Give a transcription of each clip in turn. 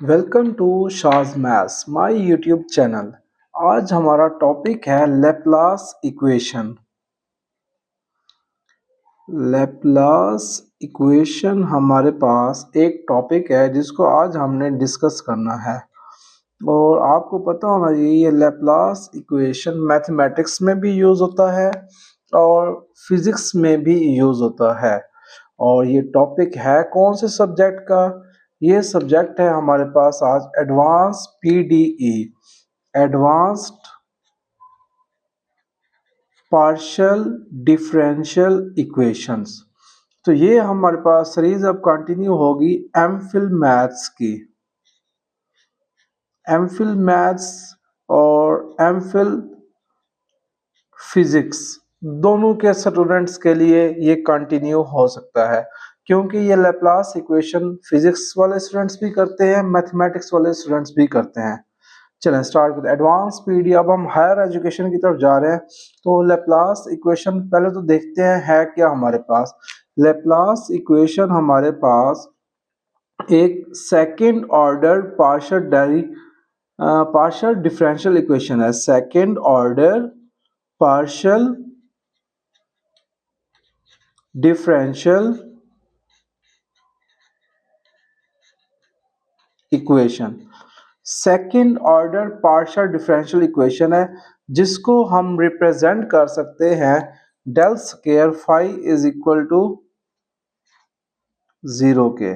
Welcome to Shaz maths my YouTube channel. आज हमारा topic है लेप्लास इक्वेशन। लेप्लास इक्वेशन हमारे पास एक टॉपिक है जिसको आज हमने डिस्कस करना है। और आपको पता होना चाहिए ये लेप्लास इक्वेशन मैथमेटिक्स में भी यूज़ होता है और फिजिक्स में भी यूज़ होता है। और ये टॉपिक है कौन से सब्जेक्ट का? ये सब्जेक्ट है हमारे पास आज advance PDE, advanced partial differential equations. तो ये हमारे पास सीरीज अब कंटिन्यू होगी एमफिल मैथ्स की। एमफिल मैथ्स और एमफिल फिजिक्स दोनों के स्टूडेंट्स के लिए ये कंटिन्यू हो सकता है, क्योंकि ये लेप्लास इक्वेशन फिजिक्स वाले स्टूडेंट्स भी करते हैं, मैथमेटिक्स वाले स्टूडेंट्स भी करते हैं। चलें स्टार्ट विद एडवांस पीडी। अब हम हायर एजुकेशन की तरफ जा रहे हैं। तो लेप्लास इक्वेशन पहले तो देखते हैं है क्या हमारे पास। लेप्लास इक्वेशन हमारे पास एक second order partial differential equation है। Second order partial differential equation second order partial differential equation है, जिसको हम रिप्रेजेंट कर सकते हैं del square phi is equal to zero के।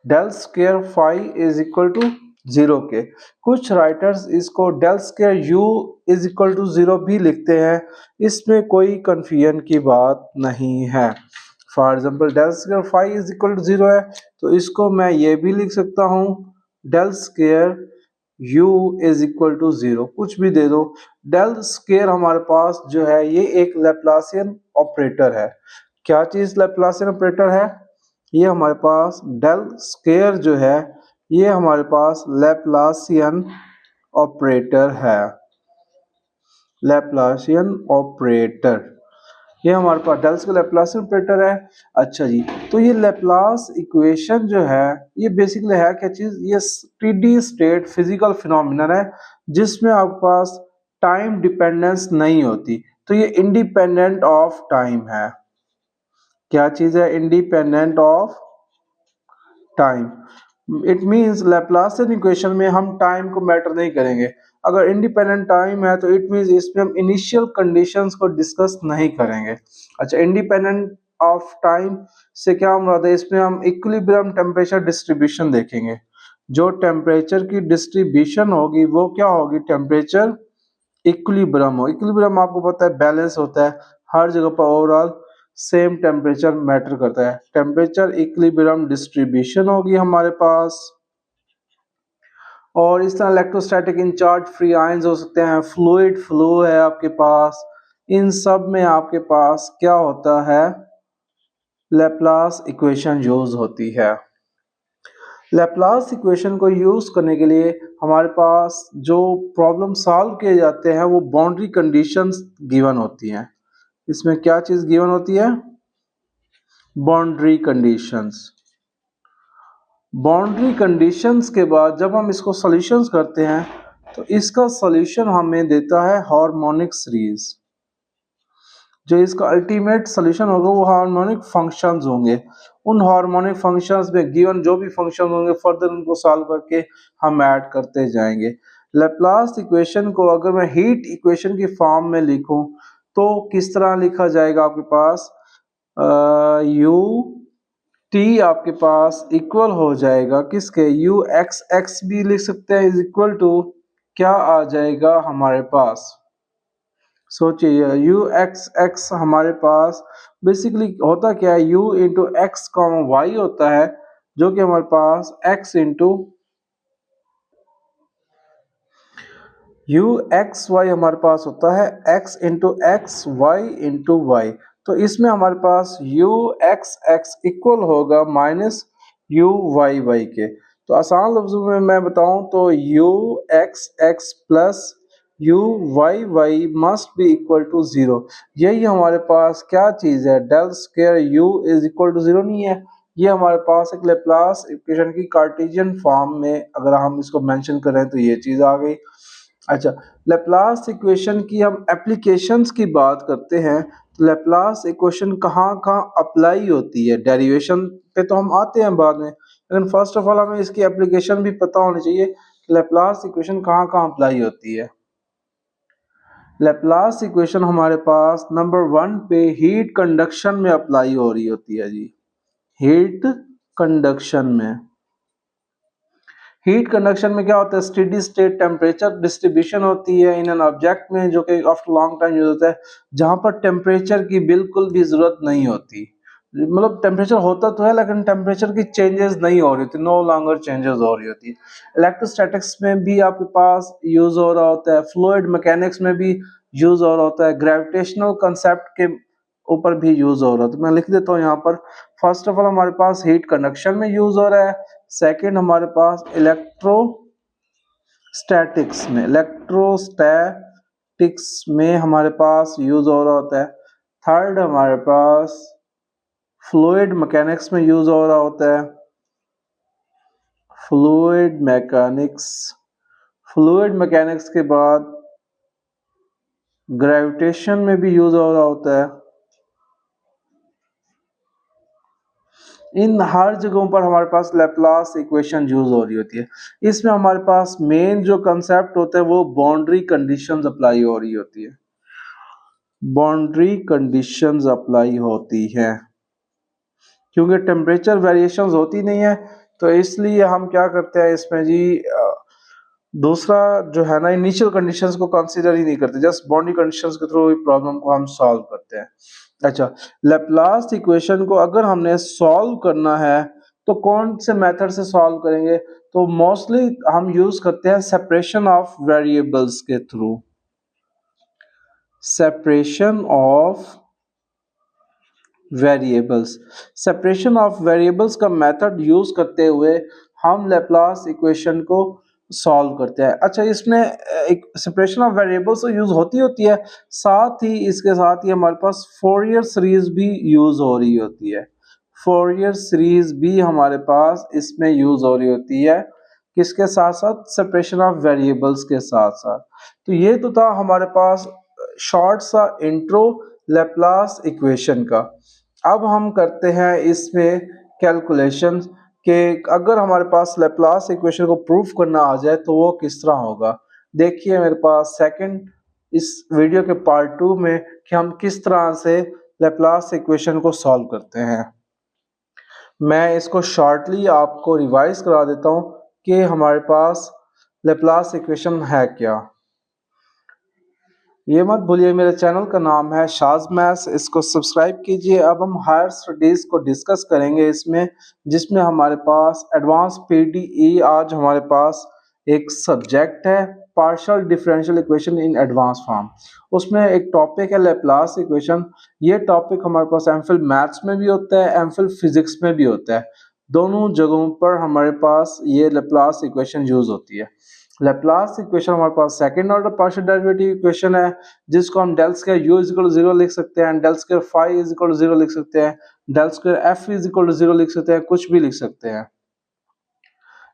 Del square phi is equal to zero के। कुछ राइटर्स इसको del square u is equal to zero भी लिखते हैं, इसमें कोई कंफ्यूजन की बात नहीं है। For example del square phi is equal to zero है, तो इसको मैं ये भी लिख सकता हूँ del square u is equal to zero, कुछ भी दे दो। डेल स्क्वायर हमारे पास जो है ये एक लैप्लासियन ऑपरेटर है। क्या चीज लैप्लासियन ऑपरेटर है? ये हमारे पास डेल स्क्वायर जो है ये हमारे पास लैप्लासियन ऑपरेटर है। लैप्लासियन ऑपरेटर ये हमारे पास डेल स्क्वायर लैप्लासियन ऑपरेटर है। अच्छा जी, तो ये लैप्लास इक्वेशन जो है ये बेसिकली है क्या चीज? ये स्टेडी स्टेट फिजिकल फिनोमिनन है जिसमें आपके पास टाइम डिपेंडेंस नहीं होती। तो ये इंडिपेंडेंट ऑफ टाइम है। क्या चीज है? Independent of time. It means Laplacian equation में हम टाइम को मैटर नहीं करेंगे। अगर इंडिपेंडेंट टाइम है तो इट मींस इसमें हम इनिशियल कंडीशंस को डिस्कस नहीं करेंगे। अच्छा, इंडिपेंडेंट ऑफ टाइम से क्या मुराद है? इसमें हम इक्विलिब्रियम टेम्परेचर डिस्ट्रीब्यूशन देखेंगे। जो टेम्परेचर की डिस्ट्रीब्यूशन होगी वो क्या होगी? टेम्परेचर इक्विलिब्रियम हो। इक्विलिब्रियम आपको पता है बैलेंस होता है, हर जगह पर ओवरऑल सेम टेम्परेचर मैटर करता है। टेम्परेचर इक्विलिब्रियम डिस्ट्रीब्यूशन होगी हमारे पास। और इस तरह इलेक्ट्रोस्टैटिक इंचार्ज फ्री आयंस हो सकते हैं, फ्लूइड फ्लो है आपके पास। इन सब में आपके पास क्या होता है? लैप्लास इक्वेशन यूज होती है। लैप्लास इक्वेशन को यूज करने के लिए हमारे पास जो प्रॉब्लम सॉल्व किए जाते हैं वो बाउंड्री कंडीशंस गिवन होती हैं। इसमें क्या चीज गिवन होती है? Boundary conditions. बाउंड्री कंडीशंस के बाद जब हम इसको सॉल्यूशंस करते हैं तो इसका सॉल्यूशन हमें देता है हार्मोनिक सीरीज। जो इसका अल्टीमेट सॉल्यूशन होगा वो हार्मोनिक फंक्शंस होंगे। उन हार्मोनिक फंक्शंस में गिवन जो भी फंक्शन होंगे फर्दर उनको सॉल्व करके हम ऐड करते जाएंगे। लैप्लास इक्वेशन को अगर मैं हीट इक्वेशन की फॉर्म में लिखूं तो किस तरह लिखा जाएगा? आपके पास यू टी आपके पास इक्वल हो जाएगा किसके? यू एक्स एक्स भी लिख सकते हैं इज इक्वल टू क्या आ जाएगा हमारे पास? सोचिए, यू एक्स एक्स हमारे पास बेसिकली होता क्या है? u into x comma y होता है, जो कि हमारे पास x into u x y हमारे पास होता है x into x y into y. तो इसमें हमारे पास यू एक्स एक्स इक्वल होगा माइनस यू वाई वाई के। तो आसान लफ्जों में मैं बताऊं तो u x x plus u y y must be equal to zero. यही हमारे पास क्या चीज है? Del square u is equal to zero नहीं है। ये हमारे पास एक लेप्लास इक्वेशन की कार्टेशियन फॉर्म में अगर हम इसको मेंशन करें तो ये चीज आ गई। अच्छा, लेप्लास इक्वेशन की हम एप्लीकेशंस की बात करते हैं तो लेप्लास इक्वेशन कहाँ कहाँ अप्लाई होती है। डेरिवेशन पे तो हम आते हैं बाद में, लेकिन फर्स्ट ऑफ ऑल हमें इसकी एप्लीकेशन भी पता होनी चाहिए कि लेप्लास इक्वेशन कहाँ कहाँ अप्लाई होती है। लेप्लास इक्वेशन हमारे पास नंबर 1 पे हीट कंडक्शन में अप्लाई हो रही होती है जी। हीट कंडक्शन में, हीट कंडक्शन में क्या होता है, स्टेडी स्टेट टेम्परेचर डिस्ट्रीब्यूशन होती है इन एन ऑब्जेक्ट में, जो कि आफ्टर लॉन्ग टाइम यूज होता है, जहां पर टेम्परेचर की बिल्कुल भी जरूरत नहीं होती। मतलब टेम्परेचर होता तो है लेकिन टेम्परेचर की चेंजेस नहीं हो रही होती, नो लॉन्गर चेंजेस हो रही होती है। इलेक्ट्रोस्टैटिक्स में भी आपके पास यूज हो रहा होता है, फ्लूइड मैकेनिक्स में भी यूज हो रहा होता है, ग्रेविटेशनल कंसेप्ट के ऊपर भी यूज हो रहा है। तो मैं लिख देता हूँ यहाँ पर, फर्स्ट ऑफ ऑल हमारे पास हीट कंडक्शन में यूज हो रहा है, सेकंड हमारे पास इलेक्ट्रोस्टैटिक्स में हमारे पास यूज हो रहा होता है, थर्ड हमारे पास फ्लूइड मैकेनिक्स में यूज हो रहा होता है, फ्लूइड मैकेनिक्स के बाद ग्रेविटेशन में भी यूज हो रहा होता है। इन हर जगहों पर हमारे पास लेप्लास इक्वेशन यूज हो रही होती है। इसमें हमारे पास मेन जो कंसेप्ट होता है वो बाउंड्री कंडीशंस अप्लाई हो रही होती है, बाउंड्री कंडीशंस अप्लाई होती है, क्योंकि टेम्परेचर वेरिएशंस होती नहीं है तो इसलिए हम क्या करते हैं इसमें जी, दूसरा जो है ना इनिशियल कंडीशंस को कंसीडर ही नहीं करते, जस्ट बाउंड्री कंडीशंस के थ्रू प्रॉब्लम को हम सॉल्व करते हैं। अच्छा, लेप्लास इक्वेशन को अगर हमने सॉल्व करना है तो कौन से मेथड से सॉल्व करेंगे, तो मोस्टली हम यूज करते हैं सेपरेशन ऑफ वेरिएबल्स के थ्रू। सेपरेशन ऑफ वेरिएबल्स का मेथड यूज करते हुए हम लेप्लास इक्वेशन को सॉल्व करते हैं। अच्छा, इसमें एक सेपरेशन ऑफ वेरिएबल्स तो यूज होती है, साथ ही इसके साथ ही हमारे पास फोरियर सीरीज भी यूज हो रही होती है। फोरियर सीरीज भी हमारे पास इसमें यूज हो रही होती है, किसके साथ साथ, सेपरेशन ऑफ वेरिएबल्स के साथ साथ। तो ये तो था हमारे पास शॉर्ट सा इंट्रो लेप्लास इक्वेशन का। अब हम करते हैं इसमें कैलकुलेशन कि अगर हमारे पास लेप्लास इक्वेशन को प्रूफ करना आ जाए तो वो किस तरह होगा। देखिए मेरे पास सेकंड इस वीडियो के पार्ट 2 में कि हम किस तरह से लेप्लास इक्वेशन को सॉल्व करते हैं। मैं इसको शॉर्टली आपको रिवाइज करा देता हूं कि हमारे पास लेप्लास इक्वेशन है क्या। ये मत भूलिए मेरे चैनल का नाम है शाज मैथ्स, इसको सब्सक्राइब कीजिए। अब हम हायर स्टडीज़ को डिस्कस करेंगे इसमें, जिसमें हमारे पास एडवांस पीडीई आज हमारे पास एक सब्जेक्ट है, partial differential equation in advance form. उसमें एक टॉपिक है लेप्लास इक्वेशन। ये टॉपिक हमारे पास एमफिल मैथ्स में भी होता है, एमफिल फिजिक्स में भी होता है, दोनों जगहों पर हमारे पास ये लेप्लास इक्वेशन यूज होती है। लेप्लास इक्वेशन हमारे पास second order partial derivative equation है, जिसको हम del square u is equal to 0 लिख सकते हैं, del square phi is equal to 0 लिख सकते हैं, del square f is equal to 0 लिख सकते हैं, कुछ भी लिख सकते हैं।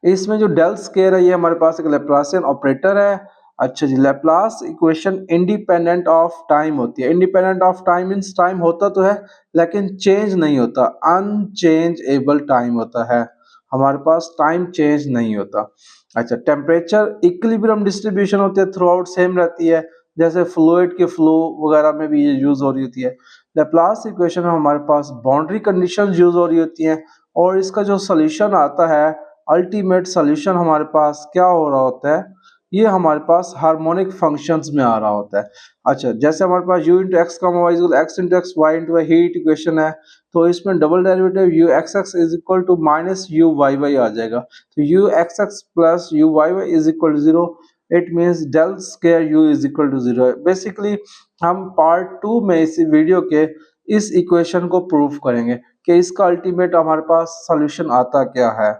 इसमें जो डेल स्क्वायर है ये हमारे पास एक लेप्लासियन ऑपरेटर है। अच्छा जी, Laplace equation independent of time होती है। Independent of time means time होता तो है लेकिन चेंज नहीं होता, अनचेंजेबल टाइम होता है, हमारे पास टाइम चेंज नहीं होता। अच्छा, टेम्परेचर इक्विलिब्रियम डिस्ट्रीब्यूशन होती है, थ्रू आउट सेम रहती है, जैसे फ्लूइड के फ्लो वगैरह में भी ये यूज हो रही होती है। लेप्लास इक्वेशन में हमारे पास बाउंड्री कंडीशंस यूज हो रही होती हैं, और इसका जो सोल्यूशन आता है, अल्टीमेट सोल्यूशन हमारे पास क्या हो रहा होता है, ये हमारे पास हार्मोनिक फंक्शंस में आ रहा होता है। अच्छा, जैसे हमारे पास u into x comma y equal x into x y into heat equation है, तो इसमें double derivative u x x is equal to minus u y y आ जाएगा। तो u x x plus u y y is equal to 0, it means del square u is equal to 0। Basically हम part 2 में इस video के इस equation को proof करेंगे कि इसका अल्टीमेट हमारे पास सोल्यूशन आता क्या है।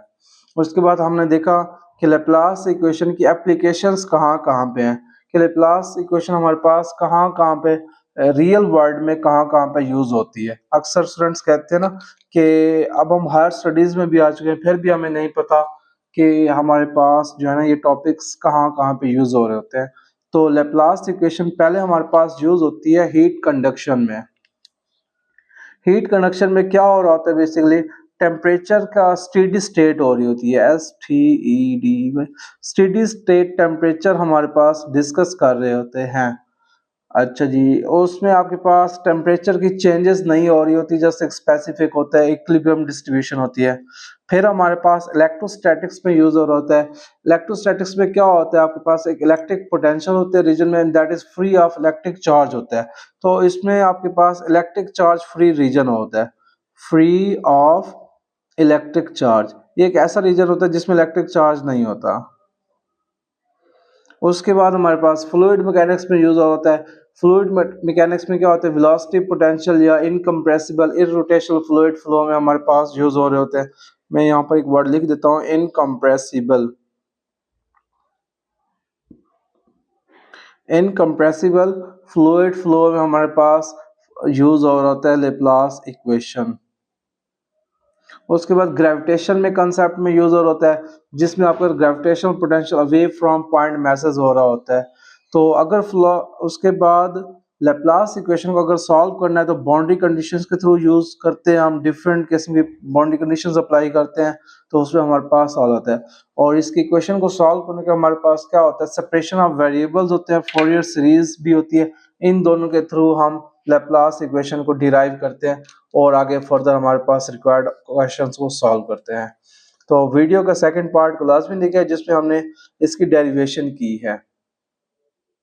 उसके बाद हमने देखा कि लेप्लास इक्वेशन की एप्लीकेशंस कहाँ कहाँ पे हैं, कि लेप्लास इक्वेशन हमारे पास कहाँ कहाँ पे रियल वर्ल्ड में कहाँ कहाँ पे यूज होती है। अक्सर स्टूडेंट्स कहते हैं ना कि अब हम हायर स्टडीज में भी आ चुके हैं, फिर भी हमें नहीं पता कि हमारे पास जो है ना ये टॉपिक्स कहाँ कहाँ पे यूज हो रहे होते हैं। तो लेप्लास इक्वेशन पहले हमारे पास यूज होती है हीट कंडक्शन में। हीट कंडक्शन में क्या हो रहा होता है, बेसिकली टेम्परेचर का स्टेडी स्टेट हो रही होती है, STED में स्टेडी स्टेट टेम्परेचर हमारे पास डिस्कस कर रहे होते हैं। अच्छा जी, और उसमें आपके पास टेम्परेचर की चेंजेस नहीं हो रही होती, जस्ट एक स्पेसिफिक होता है, इक्विलिब्रियम डिस्ट्रीब्यूशन होती है। फिर हमारे पास इलेक्ट्रोस्टैटिक्स में यूज हो रहा होता है। इलेक्ट्रोस्टैटिक्स में क्या होता है, आपके पास एक इलेक्ट्रिक पोटेंशियल होते हैं रीजन में, that is free of electric charge होता है। तो इसमें आपके पास इलेक्ट्रिक चार्ज फ्री रीजन होता है, फ्री ऑफ इलेक्ट्रिक चार्ज। ये एक ऐसा रीजन होता है जिसमें इलेक्ट्रिक चार्ज नहीं होता। उसके बाद हमारे पास फ्लूइड मैकेनिक्स में यूज होता है। फ्लूइड मैकेनिक्स में क्या होता है, वेलोसिटी पोटेंशियल या इनकम्प्रेसिबल इररोटेशनल फ्लूइड फ्लो में हमारे पास यूज हो रहे होते हैं। मैं यहाँ पर एक वर्ड लिख देता हूँ, इनकम्प्रेसिबल। इनकम्प्रेसिबल फ्लूइड फ्लो में हमारे पास यूज हो रहा होता है लेप्लास इक्वेशन। उसके बाद ग्रेविटेशन में कंसेप्ट में यूज हो रहा होता है, जिसमें आपका gravitational potential away from point message हो रहा होता है। तो अगर फ्लो उसके बाद लेप्लास इक्वेशन को अगर सॉल्व करना है तो बाउंड्री कंडीशंस के थ्रू यूज करते हैं हम, डिफरेंट किस्म की बाउंड्री कंडीशंस अप्लाई करते हैं, तो उसमें हमारे पास सॉल्व होता है। और इसकी इक्वेशन को सॉल्व करने के हमारे पास क्या होता है, सेपरेशन ऑफ वेरिएबल्स होते हैं, फोरियर सीरीज भी होती है। इन दोनों के थ्रू हम लेप्लास इक्वेशन को डिराइव करते हैं और आगे फर्दर हमारे पास रिक्वायर्ड क्वेश्चंस को सॉल्व करते हैं। तो वीडियो का सेकंड पार्ट को लाजमी देखिए, जिसमें हमने इसकी डेरिवेशन की है।